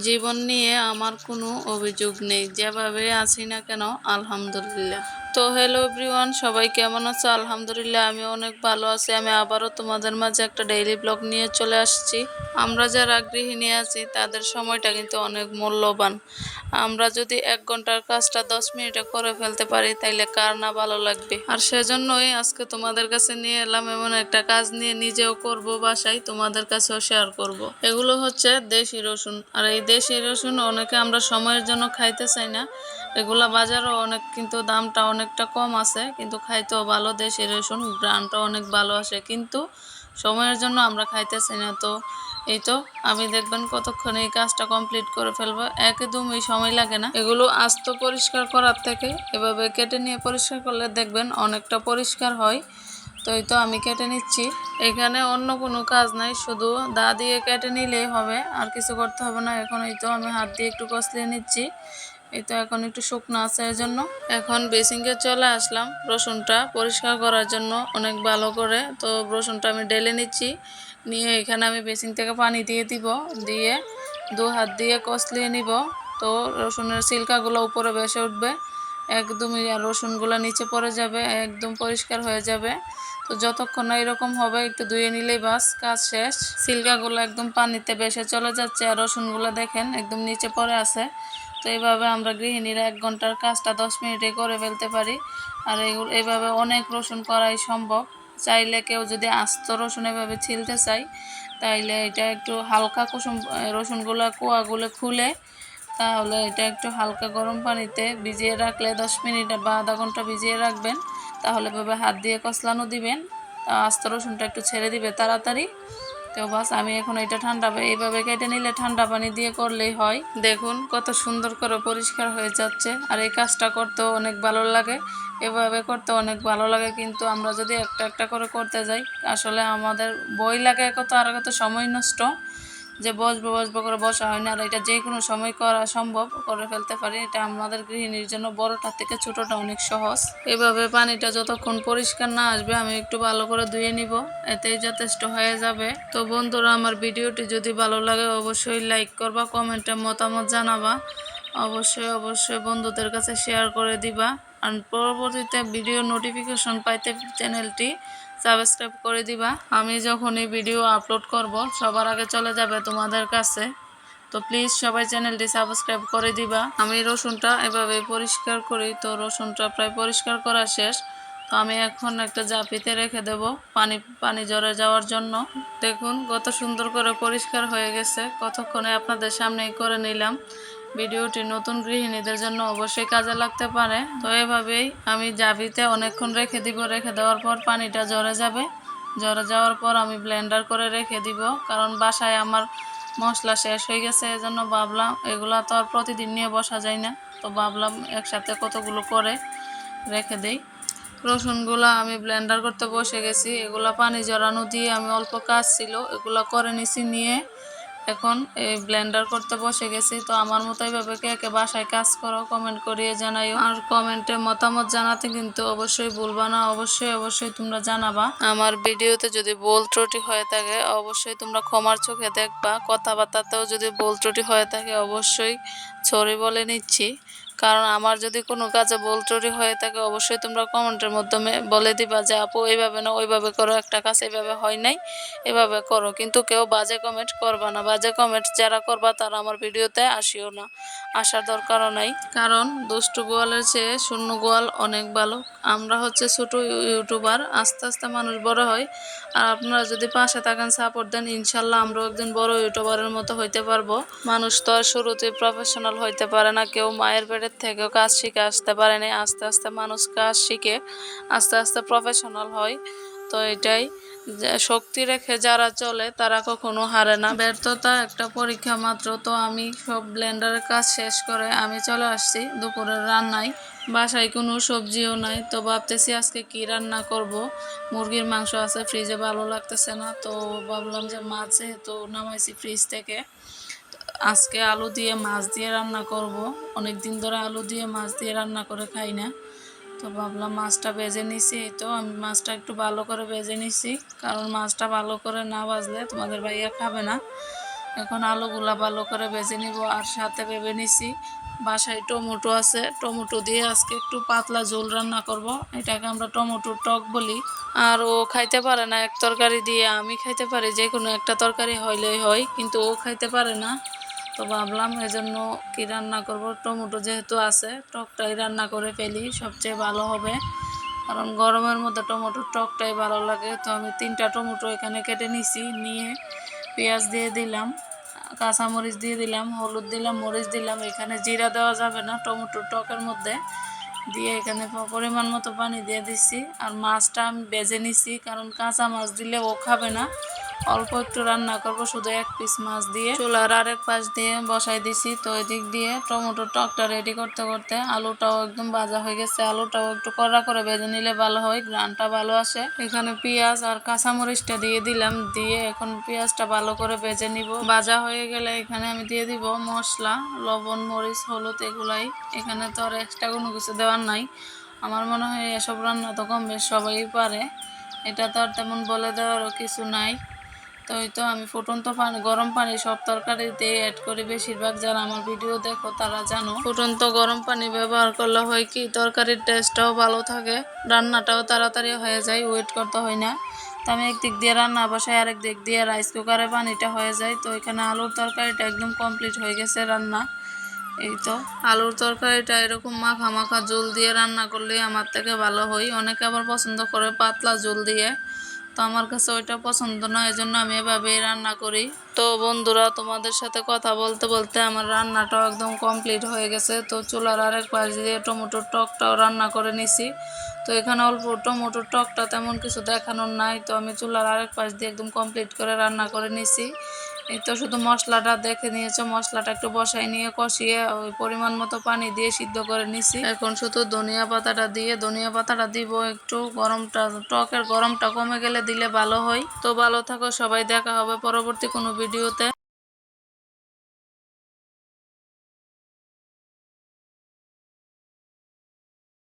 জীবন নিয়ে আমার কোনো অভিযোগ নেই, যেভাবে আছি না কেন আলহামদুলিল্লাহ। তো হ্যালো এভরিওয়ান, সবাই কেমন আছো? আলহামদুলিল্লাহ আমি অনেক ভালো আছি। আমি আবারও তোমাদের মাঝে একটা ডেইলি ব্লগ নিয়ে চলে আসছি। আমরা যারা গৃহিণী আছি তাদের সময়টা কিন্তু অনেক মূল্যবান। আমরা যদি 1 ঘন্টার কাজটা 10 মিনিটে করে ফেলতে পারি তাইলে কার না ভালো লাগবে। আর সেজন্যই আজকে তোমাদের কাছে নিয়ে এলাম এমন একটা কাজ নিয়ে, নিজেও করব বাসায়, তোমাদের কাছেও শেয়ার করব। এগুলো হচ্ছে দেশি রসুন। আর এই দেশি রসুন অনেকে আমরা সময়ের জন্য খাইতে চাই না। এগুলা বাজারও অনেক, কিন্তু দামটা অনেকটা কম আছে, কিন্তু খাইতেও ভালো। দেশি রসুন গ্রানটা অনেক ভালো আসে, কিন্তু সময়ের জন্য আমরা খাইতে চাই না। তো এই তো আমি দেখবেন কতক্ষণ এই কাজটা কমপ্লিট করে ফেলবো, একদমই সময় লাগে না। এগুলো আস্ত পরিষ্কার করার থেকে এভাবে কেটে নিয়ে পরিষ্কার করলে দেখবেন অনেকটা পরিষ্কার হয়। তো এই তো আমি কেটে নিচ্ছি। এখানে অন্য কোনো কাজ নাই, শুধু দা দিয়ে কেটে নিলেই হবে, আর কিছু করতে হবে না। এখন এই তো আমি হাত দিয়ে একটু কষলিয়ে নিচ্ছি। এই তো এখন একটু শুকনো আছে, এর জন্য এখন বেসিংয়ে চলে আসলাম রসুনটা পরিষ্কার করার জন্য অনেক ভালো করে। তো রসুনটা আমি ঢেলে নিচ্ছি, নিয়ে এখানে আমি বেসিং থেকে পানি দিয়ে দিব, দিয়ে 2 হাত দিয়ে কষলিয়ে নিব। তো রসুনের ছিলকাগুলো উপরে ভেসে উঠবে একদমই, আর রসুনগুলো নিচে পড়ে যাবে, একদম পরিষ্কার হয়ে যাবে। তো যতক্ষণ না এরকম হবে একটু ধুয়ে নিলেই বাস, কাজ শেষ। ছিলকাগুলো একদম পানিতে ভেসে চলে যাচ্ছে, আর রসুনগুলো দেখেন একদম নিচে পড়ে আছে। তো এইভাবে আমরা গৃহিণীরা 1 ঘন্টার কাজটা 10 মিনিটে করে ফেলতে পারি। আর এইভাবে অনেক রসুন করাই সম্ভব। চাইলে কেউ যদি আস্ত রসুন এভাবে ছিলতে চাই, তাইলে এটা একটু হালকা কুসুম রসুনগুলো কোয়াগুলো খুলে, তাহলে এটা একটু হালকা গরম পানিতে ভিজিয়ে রাখলে 10 মিনিট বা আধা ঘন্টা ভিজিয়ে রাখবেন। তাহলে এভাবে হাত দিয়ে কচলানো দিবেন, আস্ত রসুনটা একটু ছেড়ে দিবে তাড়াতাড়ি। তো বাস আমি এখন এটা ঠান্ডা, এইভাবে কেটে নিলে ঠান্ডা পানি দিয়ে করলেই হয়। দেখুন কত সুন্দর করে পরিষ্কার হয়ে যাচ্ছে। আর এই কাজটা করতেও অনেক ভালো লাগে, এভাবে করতে অনেক ভালো লাগে। কিন্তু আমরা যদি একটা একটা করে করতে যাই, আসলে আমাদের বই লাগে কত, আর কত সময় নষ্ট, যে বসবো বসবো করে বসা হয় না। আর এটা যে কোনো সময় করা সম্ভব, করে ফেলতে পারি। এটা আমাদের গৃহিণীর জন্য বড়টা থেকে ছোটটা অনেক সহজ। এভাবে পানিটা যতক্ষণ পরিষ্কার না আসবে আমি একটু ভালো করে ধুয়ে নিব, এতেই যথেষ্ট হয়ে যাবে। তো বন্ধুরা, আমার ভিডিওটি যদি ভালো লাগে অবশ্যই লাইক করবা, কমেন্টে মতামত জানাবা, অবশ্যই অবশ্যই বন্ধুদের কাছে শেয়ার করে দিবা। আর পরবর্তীতে ভিডিও নোটিফিকেশন পাইতে চ্যানেলটি সাবস্ক্রাইব করে দিবা। আমি যখন এই ভিডিও আপলোড করব সবার আগে চলে যাবে তোমাদের কাছে। তো প্লিজ সবাই চ্যানেলটি সাবস্ক্রাইব করে দিবা। আমি রসুনটা এভাবে পরিষ্কার করি। তো রসুনটা প্রায় পরিষ্কার করা শেষ। তো আমি এখন একটা জাপিতে রেখে দেব পানি ঝরে যাওয়ার জন্য। দেখুন কত সুন্দর করে পরিষ্কার হয়ে গেছে, কতক্ষণে আপনাদের সামনেই করে নিলাম। ভিডিওটি নতুন গৃহিণীদের জন্য অবশ্যই কাজে লাগতে পারে। তো এভাবেই আমি জাবিতে অনেকক্ষণ রেখে দিব। রেখে দেওয়ার পর পানিটা ঝরে যাবে, ঝরে যাওয়ার পর আমি ব্লেন্ডার করে রেখে দিব, কারণ বাসায় আমার মশলা শেষ হয়ে গেছে। এজন্য ভাবলাম এগুলা তো আর প্রতিদিন নিয়ে বসা যায় না, তো ভাবলাম একসাথে কতগুলো করে রেখে দেই। রসুনগুলা আমি ব্লেন্ডার করতে বসে গেছি। এগুলা পানি জড়ানো দিয়ে আমি অল্প কাজ ছিল এগুলা করে নিছি, নিয়ে এখন এই ব্লেন্ডার করতে বসে গেছি। তো আমার মতো এইভাবে কে কে বাসায় কাজ করো কমেন্ট করিয়ে জানাইও। আর কমেন্টে মতামত জানাতে কিন্তু অবশ্যই ভুলবা না, অবশ্যই অবশ্যই তোমরা জানাবা। আমার ভিডিওতে যদি ভুল ত্রুটি হয়ে থাকে অবশ্যই তোমরা ক্ষমার চোখে দেখবা। কথাবার্তাতেও যদি ভুল ত্রুটি হয়ে থাকে অবশ্যই সরি বলে নিচ্ছি, কারণ আমার যদি কোনো কাজে ভুল ত্রুটি হয়ে থাকে অবশ্যই তোমরা কমেন্টের মাধ্যমে বলে দিবা যে আপু এইভাবে না ওইভাবে করো, একটা কাজ এইভাবে হয় নাই, এভাবে করো। কিন্তু কেউ বাজে কমেন্ট করবা না। বাজে কমেন্ট যারা করবা তারা আমার ভিডিওতে আসিও না, আসার দরকারও নাই। কারণ দুষ্টু গোয়ালের চেয়ে শূন্য গোয়াল অনেক ভালো। আমরা হচ্ছে ছোট ইউটিউবার, আস্তে আস্তে মানুষ বড় হয়। আর আপনারা যদি পাশে থাকেন, সাপোর্ট দেন, ইনশাল্লাহ আমরাও একদিন বড় ইউটিউবারের মতো হইতে পারবো। মানুষ তো আর শুরুতে প্রফেশনাল হইতে পারে না, কেউ মায়ের পেটের থেকেও কাজ শিখে আসতে পারেনি। আস্তে আস্তে মানুষ কাজ শিখে আস্তে আস্তে প্রফেশনাল হয়। তো এটাই, শক্তি রেখে যারা চলে তারা কখনো হারে না। ব্যর্থতা একটা পরীক্ষা মাত্র। তো আমি সব ব্লেন্ডারের কাজ শেষ করে আমি চলে আসছি দুপুরের রান্নায়। বাসায় কোনো সবজিও নাই, তো ভাবতেছি আজকে কি রান্না করব। মুরগির মাংস আছে ফ্রিজে, ভালো লাগতেছে না, তো ভাবলাম যে মাছ যেহেতু নামাইছি ফ্রিজ থেকে, আজকে আলু দিয়ে মাছ দিয়ে রান্না করব। অনেক দিন ধরে আলু দিয়ে মাছ দিয়ে রান্না করে খাই না, তো ভাবলাম মাছটা ভেজে নিছি। তো আমি মাছটা একটু ভালো করে ভেজে নিছি, কারণ মাছটা ভালো করে না ভাজলে তোমাদের ভাইয়া খাবে না। এখন আলুগুলা ভালো করে ভেজে নিব। আর সাথে ভেবে নিছি বাসায় টমেটো আছে, টমেটো দিয়ে আজকে একটু পাতলা ঝোল রান্না করব। এটাকে আমরা টমেটোর টক বলি। আর ও খাইতে পারে না এক তরকারি দিয়ে, আমি খাইতে পারি, যে কোনো একটা তরকারি হইলেই হয়, কিন্তু ও খাইতে পারে না। তো ভাবলাম এজন্য কি রান্না করব, টমেটো যেহেতু আছে টকটাই রান্না করে ফেলি, সবচেয়ে ভালো হবে। কারণ গরমের মধ্যে টমেটোর টকটাই ভালো লাগে। তো আমি 3টা টমেটো এখানে কেটে নিছি, নিয়ে পেঁয়াজ দিয়ে দিলাম, কাঁচামরিচ দিয়ে দিলাম, হলুদ দিলাম, মরিচ দিলাম। এখানে জিরা দেওয়া যাবে না টমেটোর টকের মধ্যে। দিয়ে এখানে পরিমাণ মতো পানি দিয়ে দিচ্ছি। আর মাছটা আমি ভেজে নিছি, কারণ কাঁচা মাছ দিলে ও খাবে না। অল্প একটু রান্না করব, শুধু 1 পিস মাছ দিয়ে। চুলার আরেক পাশ দিয়ে বসাই দিছি। তো এদিক দিয়ে টমেটোর টকটা রেডি করতে করতে আলুটাও একদম ভাজা হয়ে গেছে। আলুটাও একটু কড়া করে ভেজে নিলে ভালো হয়, গ্রানটা ভালো আসে। এখানে পেঁয়াজ আর কাঁচামরিচটা দিয়ে দিলাম, দিয়ে এখন পেঁয়াজটা ভালো করে ভেজে নিব। ভাজা হয়ে গেলে এখানে আমি দিয়ে দিব মশলা, লবণ, মরিচ, হলুদ, এগুলাই। এখানে তো আর এক্সট্রা কোনো কিছু দেওয়ার নাই। আমার মনে হয় এসব রান্না তো কম বেশ সবাই পারে, এটা তো আর তেমন বলে দেওয়ারও কিছু নাই। তো এই তো আমি ফুটন্ত পানি, গরম পানি সব তরকারিতে অ্যাড করি বেশিরভাগ। যারা আমার ভিডিও দেখো তারা জানো, ফুটন্ত গরম পানি ব্যবহার করলে হয় কি তরকারির টেস্টটাও ভালো থাকে, রান্নাটাও তাড়াতাড়ি হয়ে যায়, ওয়েট করতে হয় না। তো আমি একদিক দিয়ে রান্না বসাই, আরেক দিক দিয়ে রাইস কুকারে পানিটা হয়ে যায়। তো এখানে আলুর তরকারিটা একদম কমপ্লিট হয়ে গেছে রান্না। এই তো আলুর তরকারিটা এরকম মাখা মাখা ঝোল দিয়ে রান্না করলে আমার থেকে ভালো হয়। অনেকে আবার পছন্দ করে পাতলা ঝোল দিয়ে, তো আমার কাছে ওইটা পছন্দ না, এজন্য আমি এভাবেই রান্না করি। তো বন্ধুরা, তোমাদের সাথে কথা বলতে বলতে আমার রান্নাটাও একদম কমপ্লিট হয়ে গেছে। তো চুলার আরেক পাশ দিয়ে টমেটোর টকটাও রান্না করে নিছি। তো এখানে অল্প টমেটোর টকটা তেমন কিছু দেখানোর নাই, তো আমি চুলার আরেক পাশ দিয়ে একদম কমপ্লিট করে রান্না করে নিছি। এই তো শুধু মশলাটা দেখে নিয়েছো, মশলাটা একটু বসাই নিয়ে কষিয়ে ওই পরিমাণ মতো পানি দিয়ে সিদ্ধ করে নিছি। এখন শুধু ধনিয়া পাতাটা দিয়ে, ধনিয়া পাতাটা দিব একটু, গরমটা, টকের গরমটা কমে গেলে দিলে ভালো হয়। তো ভালো থাকো সবাই, দেখা হবে পরবর্তী কোনো ভিডিওতে।